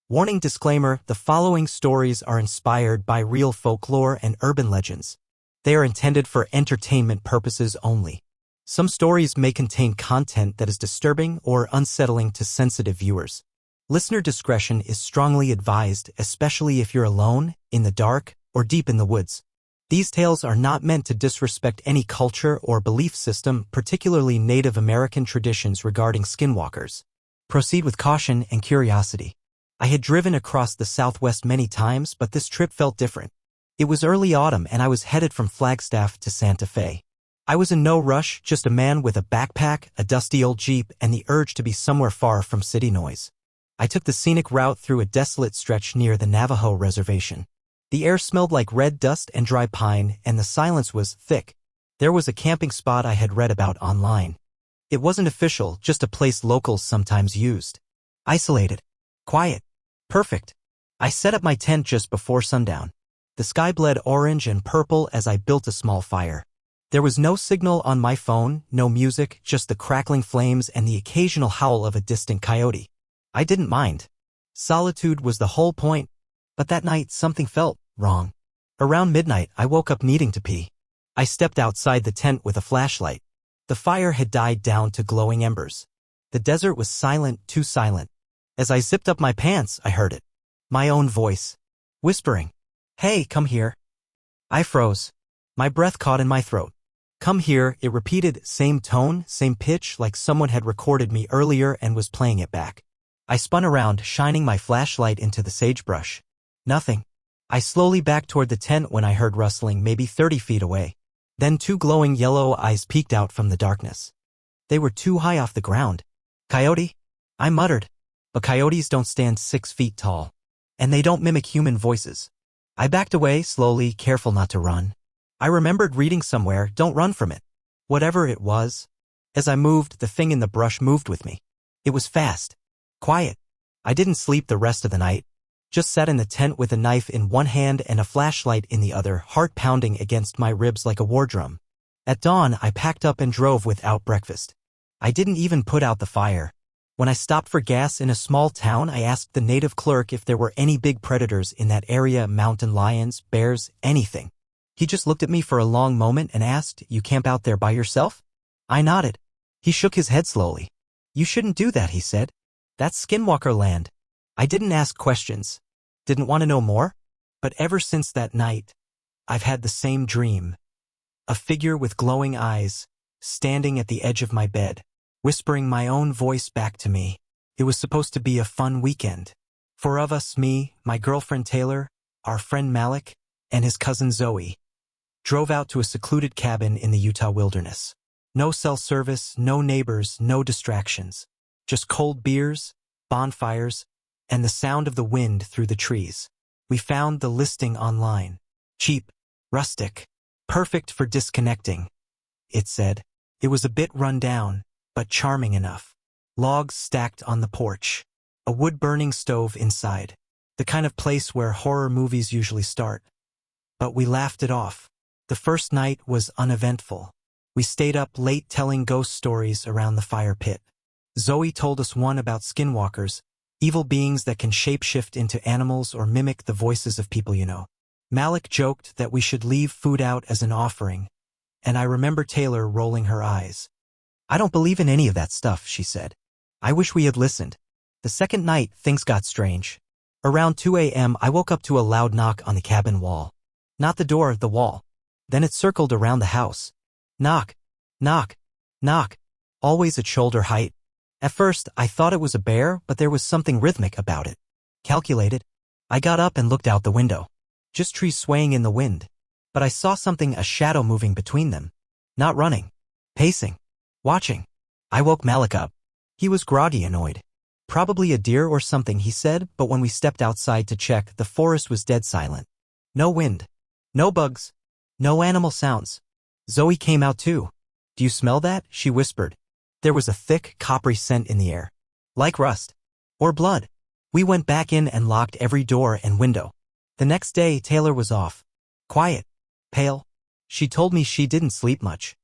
Warning disclaimer, the following stories are inspired by real folklore and urban legends. They are intended for entertainment purposes only. Some stories may contain content that is disturbing or unsettling to sensitive viewers. Listener discretion is strongly advised, especially if you're alone, in the dark, or deep in the woods. These tales are not meant to disrespect any culture or belief system, particularly Native American traditions regarding skinwalkers. Proceed with caution and curiosity. I had driven across the Southwest many times, but this trip felt different. It was early autumn and I was headed from Flagstaff to Santa Fe. I was in no rush, just a man with a backpack, a dusty old Jeep, and the urge to be somewhere far from city noise. I took the scenic route through a desolate stretch near the Navajo reservation. The air smelled like red dust and dry pine, and the silence was thick. There was a camping spot I had read about online. It wasn't official, just a place locals sometimes used. Isolated. Quiet. Perfect. I set up my tent just before sundown. The sky bled orange and purple as I built a small fire. There was no signal on my phone, no music, just the crackling flames and the occasional howl of a distant coyote. I didn't mind. Solitude was the whole point. But that night something felt wrong. Around midnight I woke up needing to pee. I stepped outside the tent with a flashlight. The fire had died down to glowing embers. The desert was silent, too silent. As I zipped up my pants, I heard it. My own voice. Whispering. Hey, come here. I froze. My breath caught in my throat. Come here, it repeated, same tone, same pitch, like someone had recorded me earlier and was playing it back. I spun around, shining my flashlight into the sagebrush. Nothing. I slowly backed toward the tent when I heard rustling maybe 30 feet away. Then two glowing yellow eyes peeked out from the darkness. They were too high off the ground. Coyote? I muttered. But coyotes don't stand 6 feet tall. And they don't mimic human voices. I backed away slowly, careful not to run. I remembered reading somewhere, don't run from it. Whatever it was. As I moved, the thing in the brush moved with me. It was fast. Quiet. I didn't sleep the rest of the night. Just sat in the tent with a knife in one hand and a flashlight in the other, heart pounding against my ribs like a war drum. At dawn, I packed up and drove without breakfast. I didn't even put out the fire. When I stopped for gas in a small town, I asked the native clerk if there were any big predators in that area, mountain lions, bears, anything. He just looked at me for a long moment and asked, "You camp out there by yourself?" I nodded. He shook his head slowly. "You shouldn't do that," he said. "That's Skinwalker land." I didn't ask questions. Didn't want to know more. But ever since that night, I've had the same dream. A figure with glowing eyes, standing at the edge of my bed, whispering my own voice back to me. It was supposed to be a fun weekend. 4 of us, me, my girlfriend Taylor, our friend Malik, and his cousin Zoe, drove out to a secluded cabin in the Utah wilderness. No cell service, no neighbors, no distractions. Just cold beers, bonfires, and the sound of the wind through the trees. We found the listing online. Cheap, rustic, perfect for disconnecting, it said. It was a bit run down, but charming enough. Logs stacked on the porch. A wood-burning stove inside. The kind of place where horror movies usually start. But we laughed it off. The first night was uneventful. We stayed up late telling ghost stories around the fire pit. Zoe told us one about skinwalkers, evil beings that can shapeshift into animals or mimic the voices of people you know. Malik joked that we should leave food out as an offering, and I remember Taylor rolling her eyes. "I don't believe in any of that stuff," she said. I wish we had listened. The second night, things got strange. Around 2 a.m., I woke up to a loud knock on the cabin wall. Not the door, the wall. Then it circled around the house. Knock, knock, knock. Always at shoulder height. At first, I thought it was a bear, but there was something rhythmic about it. Calculated. I got up and looked out the window. Just trees swaying in the wind. But I saw something, a shadow moving between them. Not running. Pacing. Watching. I woke Malik up. He was groggy, annoyed. Probably a deer or something, he said, but when we stepped outside to check, the forest was dead silent. No wind. No bugs. No animal sounds. Zoe came out too. "Do you smell that?" she whispered. There was a thick, coppery scent in the air. Like rust. Or blood. We went back in and locked every door and window. The next day, Taylor was off. Quiet. Pale. She told me she didn't sleep much.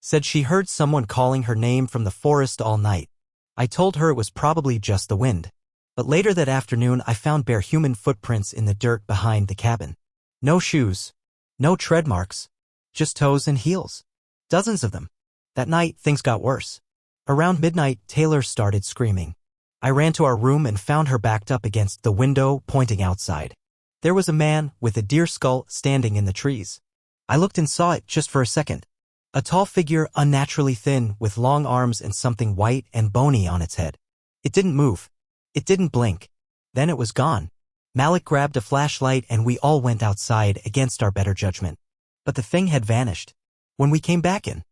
Said she heard someone calling her name from the forest all night. I told her it was probably just the wind. But later that afternoon I found bare human footprints in the dirt behind the cabin. No shoes. No tread marks. Just toes and heels. Dozens of them. That night, things got worse. Around midnight, Taylor started screaming. I ran to our room and found her backed up against the window, pointing outside. There was a man with a deer skull standing in the trees. I looked and saw it just for a second. A tall figure, unnaturally thin, with long arms and something white and bony on its head. It didn't move. It didn't blink. Then it was gone. Malik grabbed a flashlight and we all went outside against our better judgment. But the thing had vanished. When we came back in,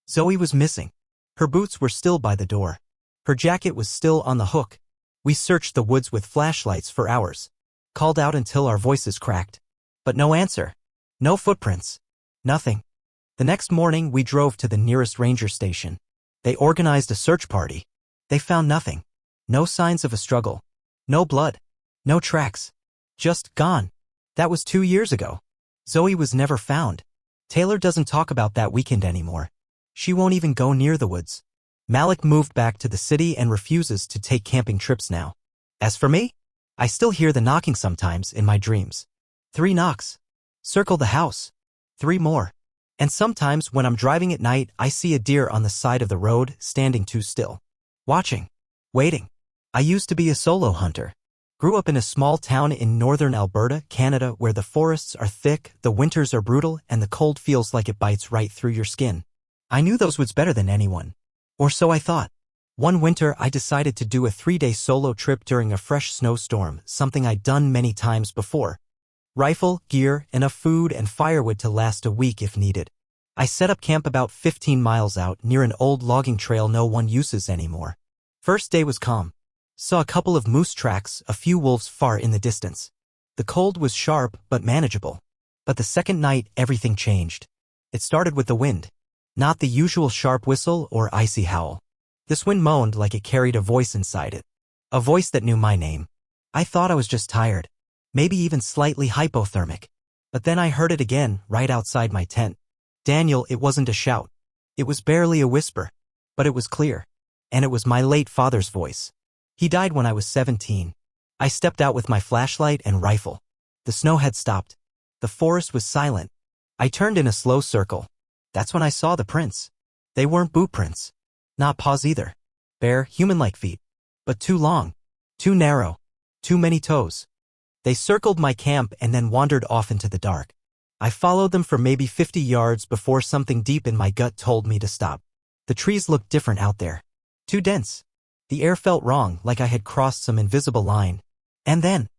Zoe was missing. Her boots were still by the door. Her jacket was still on the hook. We searched the woods with flashlights for hours. Called out until our voices cracked. But no answer. No footprints. Nothing. The next morning we drove to the nearest ranger station. They organized a search party. They found nothing. No signs of a struggle. No blood. No tracks. Just gone. That was 2 years ago. Zoe was never found. Taylor doesn't talk about that weekend anymore. She won't even go near the woods. Malik moved back to the city and refuses to take camping trips now. As for me, I still hear the knocking sometimes in my dreams. 3 knocks. Circle the house. 3 more. And sometimes when I'm driving at night, I see a deer on the side of the road standing too still. Watching. Waiting. I used to be a solo hunter. Grew up in a small town in northern Alberta, Canada, where the forests are thick, the winters are brutal, and the cold feels like it bites right through your skin. I knew those woods better than anyone. Or so I thought. One winter, I decided to do a 3-day solo trip during a fresh snowstorm, something I'd done many times before. Rifle, gear, enough food, and firewood to last a week if needed. I set up camp about 15 miles out near an old logging trail no one uses anymore. First day was calm. Saw a couple of moose tracks, a few wolves far in the distance. The cold was sharp but manageable. But the second night, everything changed. It started with the wind. Not the usual sharp whistle or icy howl. This wind moaned like it carried a voice inside it. A voice that knew my name. I thought I was just tired. Maybe even slightly hypothermic. But then I heard it again, right outside my tent. Daniel, it wasn't a shout. It was barely a whisper. But it was clear. And it was my late father's voice. He died when I was 17. I stepped out with my flashlight and rifle. The snow had stopped. The forest was silent. I turned in a slow circle. That's when I saw the prints. They weren't boot prints. Not paws either. Bare, human-like feet. But too long. Too narrow. Too many toes. They circled my camp and then wandered off into the dark. I followed them for maybe 50 yards before something deep in my gut told me to stop. The trees looked different out there. Too dense. The air felt wrong, like I had crossed some invisible line. And then,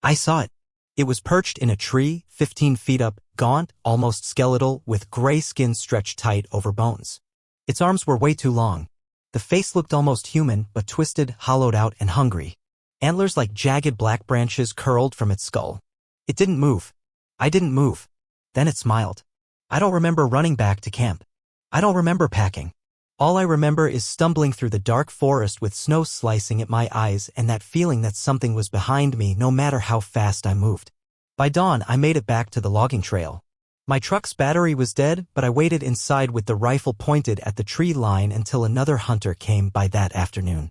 I saw it. It was perched in a tree, 15 feet up, gaunt, almost skeletal, with gray skin stretched tight over bones. Its arms were way too long. The face looked almost human, but twisted, hollowed out, and hungry. Antlers like jagged black branches curled from its skull. It didn't move. I didn't move. Then it smiled. I don't remember running back to camp. I don't remember packing. All I remember is stumbling through the dark forest with snow slicing at my eyes and that feeling that something was behind me no matter how fast I moved. By dawn, I made it back to the logging trail. My truck's battery was dead, but I waited inside with the rifle pointed at the tree line until another hunter came by that afternoon.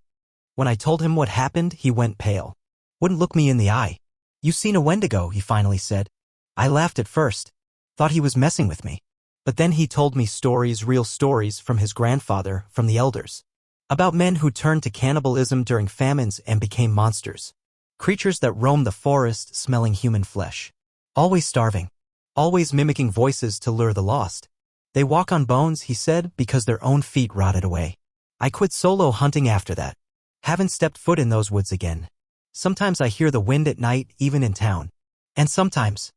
When I told him what happened, he went pale. Wouldn't look me in the eye. "You seen a Wendigo," he finally said. I laughed at first. Thought he was messing with me. But then he told me stories, real stories, from his grandfather, from the elders. About men who turned to cannibalism during famines and became monsters. Creatures that roam the forest, smelling human flesh. Always starving. Always mimicking voices to lure the lost. They walk on bones, he said, because their own feet rotted away. I quit solo hunting after that. Haven't stepped foot in those woods again. Sometimes I hear the wind at night, even in town. And sometimes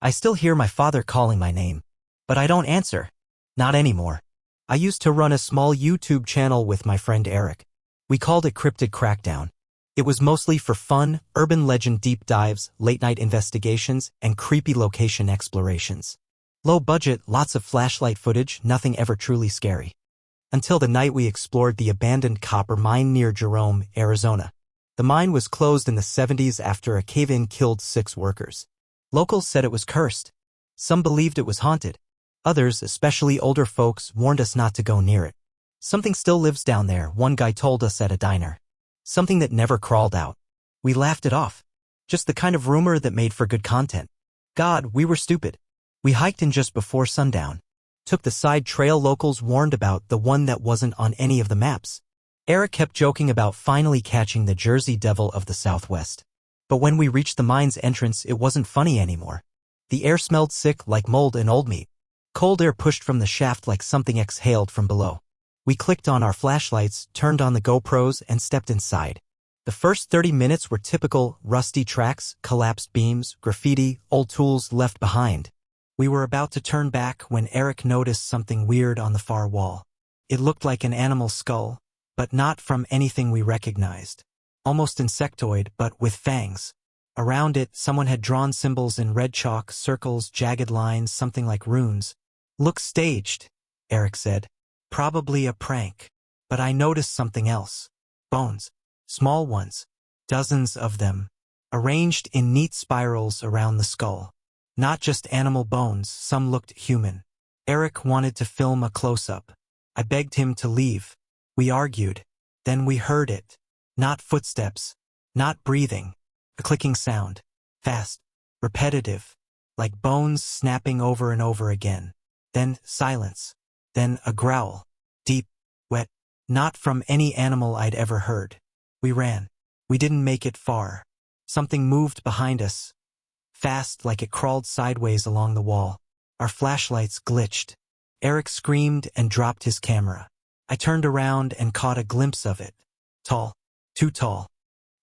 I still hear my father calling my name. But I don't answer. Not anymore. I used to run a small YouTube channel with my friend Eric. We called it Cryptid Crackdown. It was mostly for fun, urban legend deep dives, late-night investigations, and creepy location explorations. Low budget, lots of flashlight footage, nothing ever truly scary. Until the night we explored the abandoned copper mine near Jerome, Arizona. The mine was closed in the 70s after a cave-in killed 6 workers. Locals said it was cursed. Some believed it was haunted. Others, especially older folks, warned us not to go near it. Something still lives down there, one guy told us at a diner. Something that never crawled out. We laughed it off. Just the kind of rumor that made for good content. God, we were stupid. We hiked in just before sundown. Took the side trail locals warned about, the one that wasn't on any of the maps. Eric kept joking about finally catching the Jersey Devil of the Southwest. But when we reached the mine's entrance, it wasn't funny anymore. The air smelled sick, like mold and old meat. Cold air pushed from the shaft like something exhaled from below. We clicked on our flashlights, turned on the GoPros, and stepped inside. The first 30 minutes were typical: rusty tracks, collapsed beams, graffiti, old tools left behind. We were about to turn back when Eric noticed something weird on the far wall. It looked like an animal skull, but not from anything we recognized. Almost insectoid, but with fangs. Around it, someone had drawn symbols in red chalk, circles, jagged lines, something like runes. "Looks staged," Eric said. "Probably a prank." But I noticed something else. Bones. Small ones. Dozens of them. Arranged in neat spirals around the skull. Not just animal bones, some looked human. Eric wanted to film a close-up. I begged him to leave. We argued. Then we heard it. Not footsteps. Not breathing. A clicking sound. Fast. Repetitive. Like bones snapping over and over again. Then silence. Then a growl. Deep. Wet. Not from any animal I'd ever heard. We ran. We didn't make it far. Something moved behind us. Fast, like it crawled sideways along the wall. Our flashlights glitched. Eric screamed and dropped his camera. I turned around and caught a glimpse of it. Tall. Too tall.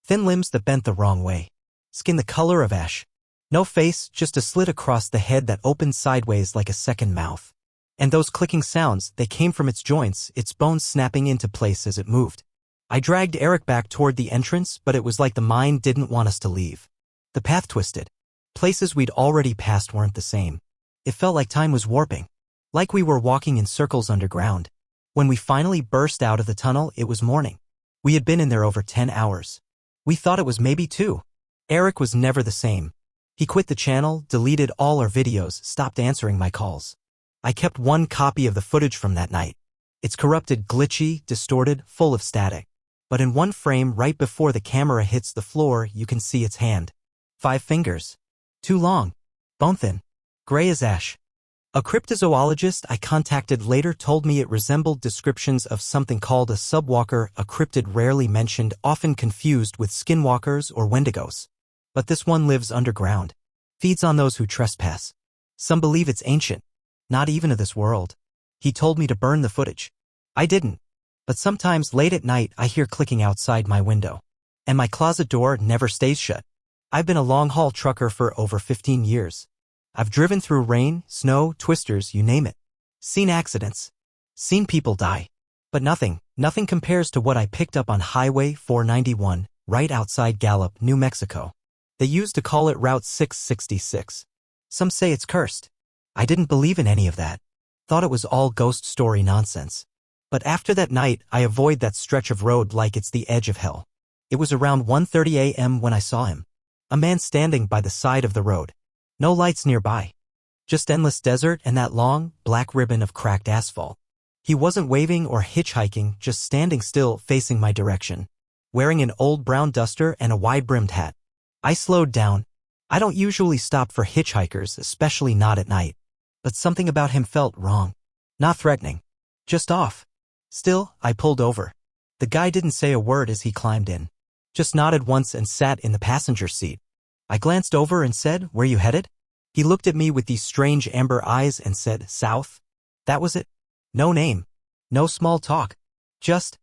Thin limbs that bent the wrong way. Skin the color of ash. No face, just a slit across the head that opened sideways like a second mouth. And those clicking sounds, they came from its joints, its bones snapping into place as it moved. I dragged Eric back toward the entrance, but it was like the mind didn't want us to leave. The path twisted. Places we'd already passed weren't the same. It felt like time was warping. Like we were walking in circles underground. When we finally burst out of the tunnel, it was morning. We had been in there over 10 hours. We thought it was maybe 2. Eric was never the same. He quit the channel, deleted all our videos, stopped answering my calls. I kept one copy of the footage from that night. It's corrupted, glitchy, distorted, full of static. But in one frame right before the camera hits the floor, you can see its hand. 5 fingers. Too long. Bone thin. Gray as ash. A cryptozoologist I contacted later told me it resembled descriptions of something called a subwalker, a cryptid rarely mentioned, often confused with skinwalkers or wendigos. But this one lives underground. Feeds on those who trespass. Some believe it's ancient. Not even of this world. He told me to burn the footage. I didn't. But sometimes late at night I hear clicking outside my window. And my closet door never stays shut. I've been a long-haul trucker for over 15 years. I've driven through rain, snow, twisters, you name it. Seen accidents. Seen people die. But nothing compares to what I picked up on Highway 491, right outside Gallup, New Mexico. They used to call it Route 666. Some say it's cursed. I didn't believe in any of that. Thought it was all ghost story nonsense. But after that night, I avoid that stretch of road like it's the edge of hell. It was around 1:30 a.m. when I saw him. A man standing by the side of the road. No lights nearby. Just endless desert and that long, black ribbon of cracked asphalt. He wasn't waving or hitchhiking, just standing still, facing my direction. Wearing an old brown duster and a wide-brimmed hat. I slowed down. I don't usually stop for hitchhikers, especially not at night. But something about him felt wrong. Not threatening. Just off. Still, I pulled over. The guy didn't say a word as he climbed in. Just nodded once and sat in the passenger seat. I glanced over and said, "Where you headed?" He looked at me with these strange amber eyes and said, "South." That was it. No name. No small talk. Just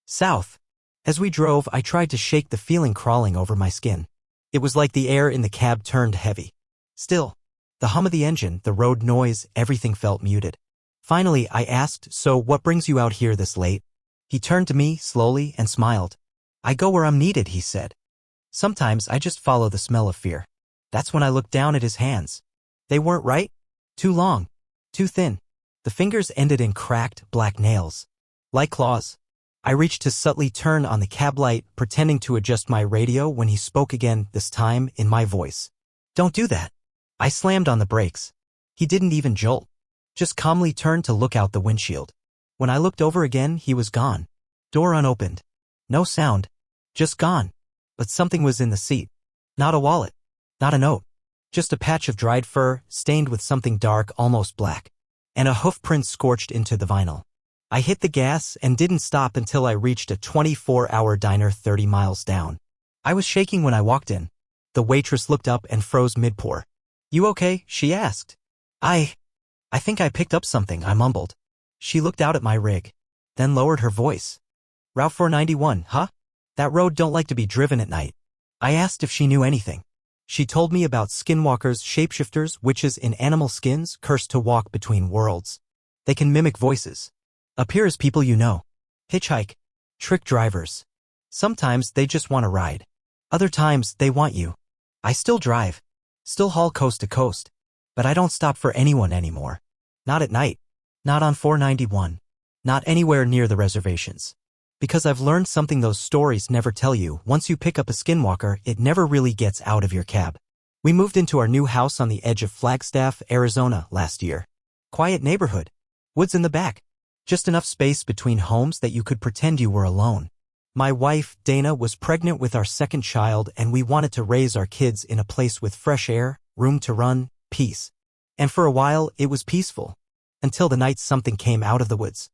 south. As we drove, I tried to shake the feeling crawling over my skin. It was like the air in the cab turned heavy. Still, the hum of the engine, the road noise, everything felt muted. Finally, I asked, "So what brings you out here this late?" He turned to me slowly and smiled. "I go where I'm needed," he said. Sometimes I just follow the smell of fear. That's when I looked down at his hands. They weren't right. Too long. Too thin. The fingers ended in cracked, black nails. Like claws. I reached to subtly turn on the cab light, pretending to adjust my radio when he spoke again, this time in my voice. "Don't do that." I slammed on the brakes. He didn't even jolt. Just calmly turned to look out the windshield. When I looked over again, he was gone. Door unopened. No sound. Just gone. But something was in the seat. Not a wallet. Not a note. Just a patch of dried fur, stained with something dark, almost black. And a hoof print scorched into the vinyl. I hit the gas and didn't stop until I reached a 24-hour diner 30 miles down. I was shaking when I walked in. The waitress looked up and froze mid-pour. "You okay?" she asked. I think I picked up something," I mumbled. She looked out at my rig, then lowered her voice. "Route 491, huh? That road don't like to be driven at night." I asked if she knew anything. She told me about skinwalkers, shapeshifters, witches in animal skins cursed to walk between worlds. They can mimic voices. Appear as people you know. Hitchhike. Trick drivers. Sometimes they just want a ride. Other times they want you. I still drive. Still haul coast to coast. But I don't stop for anyone anymore. Not at night. Not on 491. Not anywhere near the reservations. Because I've learned something those stories never tell you. Once you pick up a skinwalker, it never really gets out of your cab. We moved into our new house on the edge of Flagstaff, Arizona last year. Quiet neighborhood. Woods in the back. Just enough space between homes that you could pretend you were alone. My wife, Dana, was pregnant with our second child, and we wanted to raise our kids in a place with fresh air, room to run, peace. And for a while, it was peaceful. Until the night something came out of the woods.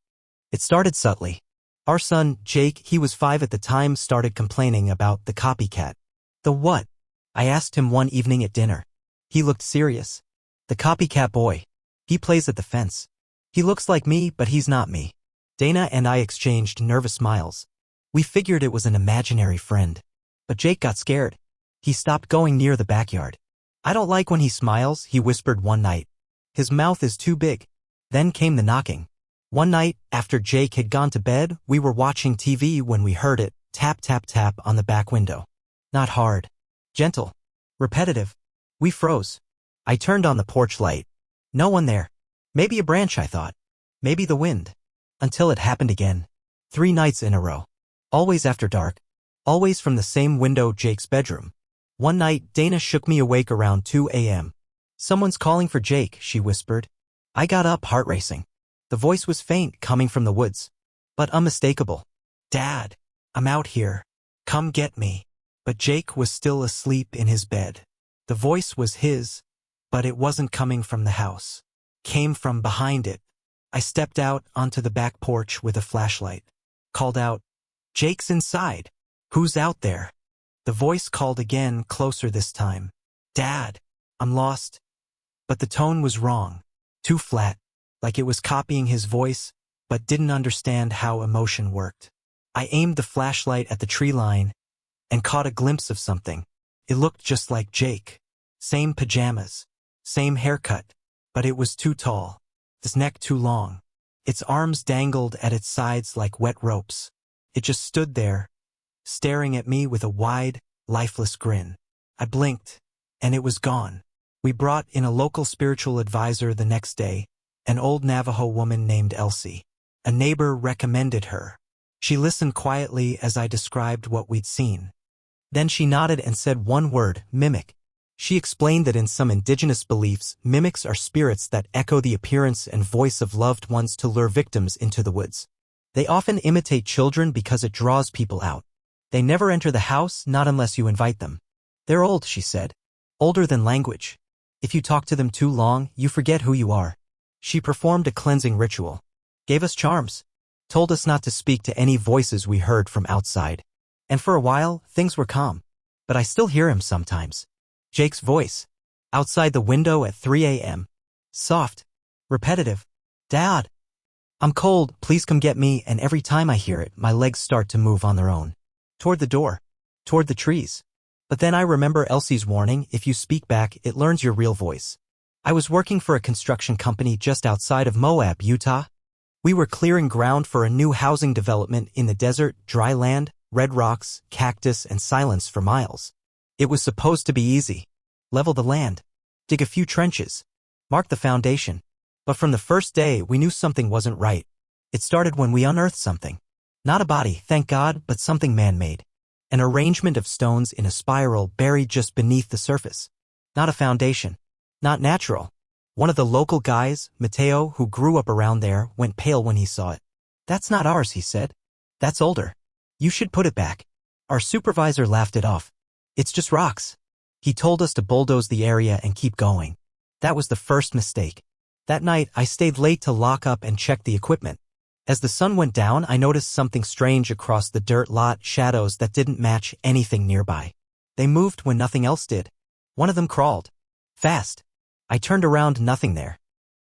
It started subtly. Our son, Jake, he was 5 at the time, started complaining about the copycat. "The what?" I asked him one evening at dinner. He looked serious. "The copycat boy. He plays at the fence. He looks like me, but he's not me." Dana and I exchanged nervous smiles. We figured it was an imaginary friend. But Jake got scared. He stopped going near the backyard. "I don't like when he smiles," he whispered one night. "His mouth is too big." Then came the knocking. One night, after Jake had gone to bed, we were watching TV when we heard it, tap tap tap on the back window. Not hard. Gentle. Repetitive. We froze. I turned on the porch light. No one there. Maybe a branch, I thought. Maybe the wind. Until it happened again. 3 nights in a row. Always after dark. Always from the same window, Jake's bedroom. One night, Dana shook me awake around 2 a.m. "Someone's calling for Jake," she whispered. I got up, heart racing. The voice was faint, coming from the woods. But unmistakable. "Dad, I'm out here. Come get me." But Jake was still asleep in his bed. The voice was his, but it wasn't coming from the house. Came from behind it. I stepped out onto the back porch with a flashlight. Called out, "Jake's inside. Who's out there?" The voice called again, closer this time. "Dad, I'm lost." But the tone was wrong. Too flat, like it was copying his voice, but didn't understand how emotion worked. I aimed the flashlight at the tree line and caught a glimpse of something. It looked just like Jake. Same pajamas, same haircut, but it was too tall, his neck too long. Its arms dangled at its sides like wet ropes. It just stood there, staring at me with a wide, lifeless grin. I blinked, and it was gone. We brought in a local spiritual advisor the next day, an old Navajo woman named Elsie. A neighbor recommended her. She listened quietly as I described what we'd seen. Then she nodded and said one word, mimic. She explained that in some indigenous beliefs, mimics are spirits that echo the appearance and voice of loved ones to lure victims into the woods. They often imitate children because it draws people out. They never enter the house, not unless you invite them. They're old, she said. Older than language. If you talk to them too long, you forget who you are. She performed a cleansing ritual. Gave us charms. Told us not to speak to any voices we heard from outside. And for a while, things were calm. But I still hear him sometimes. Jake's voice. Outside the window at 3 a.m. Soft. Repetitive. "Dad, I'm cold, please come get me," and every time I hear it, my legs start to move on their own. Toward the door. Toward the trees. But then I remember Elsie's warning, if you speak back, it learns your real voice. I was working for a construction company just outside of Moab, Utah. We were clearing ground for a new housing development in the desert, dry land, red rocks, cactus, and silence for miles. It was supposed to be easy. Level the land. Dig a few trenches. Mark the foundation. But from the first day, we knew something wasn't right. It started when we unearthed something. Not a body, thank God, but something man-made. An arrangement of stones in a spiral buried just beneath the surface. Not a foundation. Not natural. One of the local guys, Mateo, who grew up around there, went pale when he saw it. "That's not ours," he said. "That's older. You should put it back." Our supervisor laughed it off. It's just rocks. He told us to bulldoze the area and keep going. That was the first mistake. That night, I stayed late to lock up and check the equipment. As the sun went down, I noticed something strange across the dirt lot, shadows that didn't match anything nearby. They moved when nothing else did. One of them crawled. Fast. I turned around, nothing there.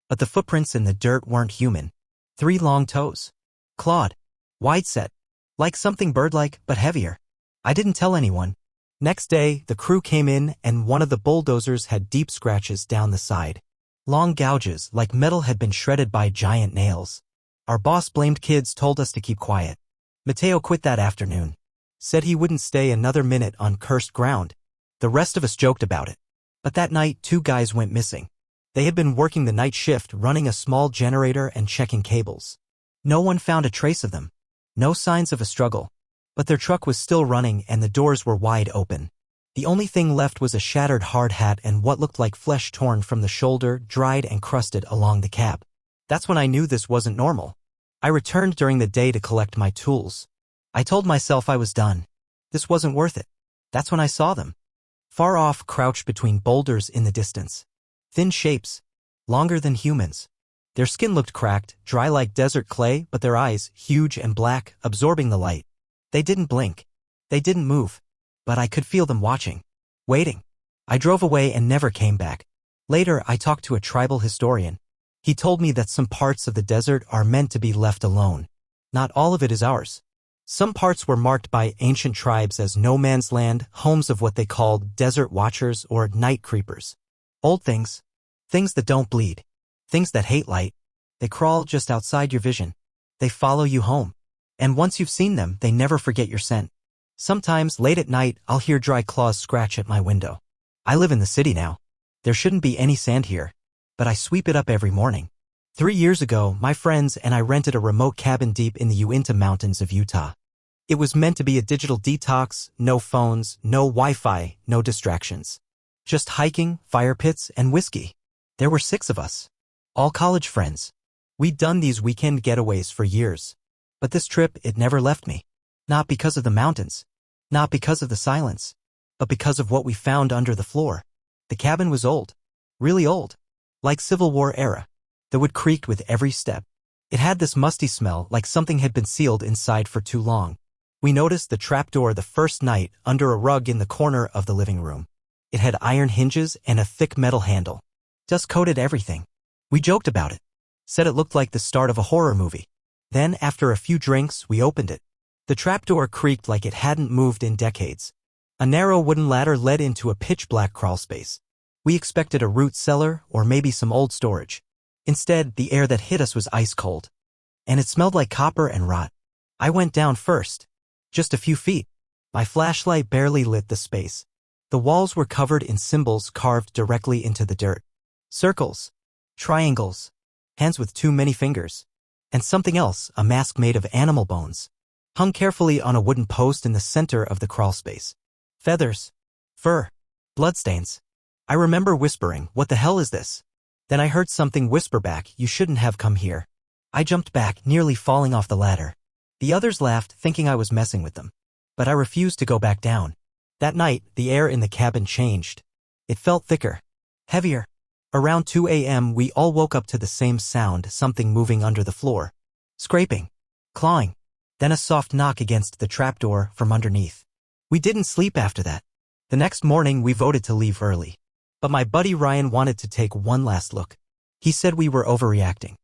But the footprints in the dirt weren't human. 3 long toes. Clawed. Wide set. Like something bird-like, but heavier. I didn't tell anyone. Next day, the crew came in and one of the bulldozers had deep scratches down the side. Long gouges, like metal had been shredded by giant nails. Our boss blamed kids, told us to keep quiet. Mateo quit that afternoon. Said he wouldn't stay another minute on cursed ground. The rest of us joked about it. But that night, 2 guys went missing. They had been working the night shift, running a small generator and checking cables. No one found a trace of them. No signs of a struggle. But their truck was still running and the doors were wide open. The only thing left was a shattered hard hat and what looked like flesh torn from the shoulder, dried and crusted along the cab. That's when I knew this wasn't normal. I returned during the day to collect my tools. I told myself I was done. This wasn't worth it. That's when I saw them. Far off, crouched between boulders in the distance. Thin shapes. Longer than humans. Their skin looked cracked, dry like desert clay, but their eyes, huge and black, absorbing the light. They didn't blink. They didn't move. But I could feel them watching. Waiting. I drove away and never came back. Later, I talked to a tribal historian. He told me that some parts of the desert are meant to be left alone. Not all of it is ours. Some parts were marked by ancient tribes as no man's land, homes of what they called desert watchers or night creepers. Old things. Things that don't bleed. Things that hate light. They crawl just outside your vision. They follow you home. And once you've seen them, they never forget your scent. Sometimes, late at night, I'll hear dry claws scratch at my window. I live in the city now. There shouldn't be any sand here. But I sweep it up every morning. 3 years ago, my friends and I rented a remote cabin deep in the Uinta Mountains of Utah. It was meant to be a digital detox, no phones, no Wi-Fi, no distractions. Just hiking, fire pits, and whiskey. There were 6 of us. All college friends. We'd done these weekend getaways for years. But this trip, it never left me. Not because of the mountains. Not because of the silence. But because of what we found under the floor. The cabin was old. Really old. Like Civil War era. The wood creaked with every step. It had this musty smell, like something had been sealed inside for too long. We noticed the trapdoor the first night under a rug in the corner of the living room. It had iron hinges and a thick metal handle. Dust coated everything. We joked about it. Said it looked like the start of a horror movie. Then, after a few drinks, we opened it. The trapdoor creaked like it hadn't moved in decades. A narrow wooden ladder led into a pitch-black crawlspace. We expected a root cellar or maybe some old storage. Instead, the air that hit us was ice cold. And it smelled like copper and rot. I went down first. Just a few feet. My flashlight barely lit the space. The walls were covered in symbols carved directly into the dirt. Circles. Triangles. Hands with too many fingers. And something else, a mask made of animal bones. Hung carefully on a wooden post in the center of the crawlspace. Feathers. Fur. Bloodstains. I remember whispering, "What the hell is this?" Then I heard something whisper back, "You shouldn't have come here." I jumped back, nearly falling off the ladder. The others laughed, thinking I was messing with them. But I refused to go back down. That night, the air in the cabin changed. It felt thicker. Heavier. Around 2 a.m., we all woke up to the same sound, something moving under the floor. Scraping. Clawing. Then a soft knock against the trapdoor from underneath. We didn't sleep after that. The next morning, we voted to leave early. But my buddy Ryan wanted to take one last look. He said we were overreacting.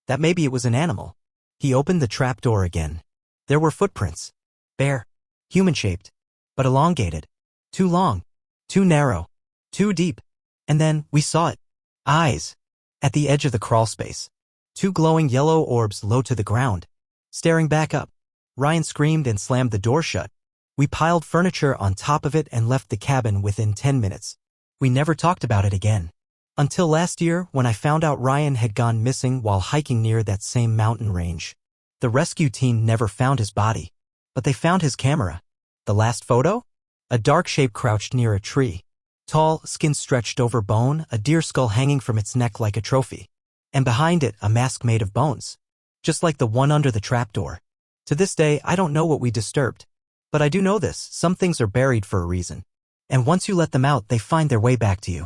That maybe it was an animal. He opened the trapdoor again. There were footprints. Bare. Human-shaped. But elongated. Too long. Too narrow. Too deep. And then, we saw it. Eyes. At the edge of the crawlspace. 2 glowing yellow orbs low to the ground. Staring back up. Ryan screamed and slammed the door shut. We piled furniture on top of it and left the cabin within 10 minutes. We never talked about it again. Until last year, when I found out Ryan had gone missing while hiking near that same mountain range. The rescue team never found his body. But they found his camera. The last photo? A dark shape crouched near a tree. Tall, skin stretched over bone, a deer skull hanging from its neck like a trophy. And behind it, a mask made of bones. Just like the one under the trapdoor. To this day, I don't know what we disturbed. But I do know this, some things are buried for a reason. And once you let them out, they find their way back to you.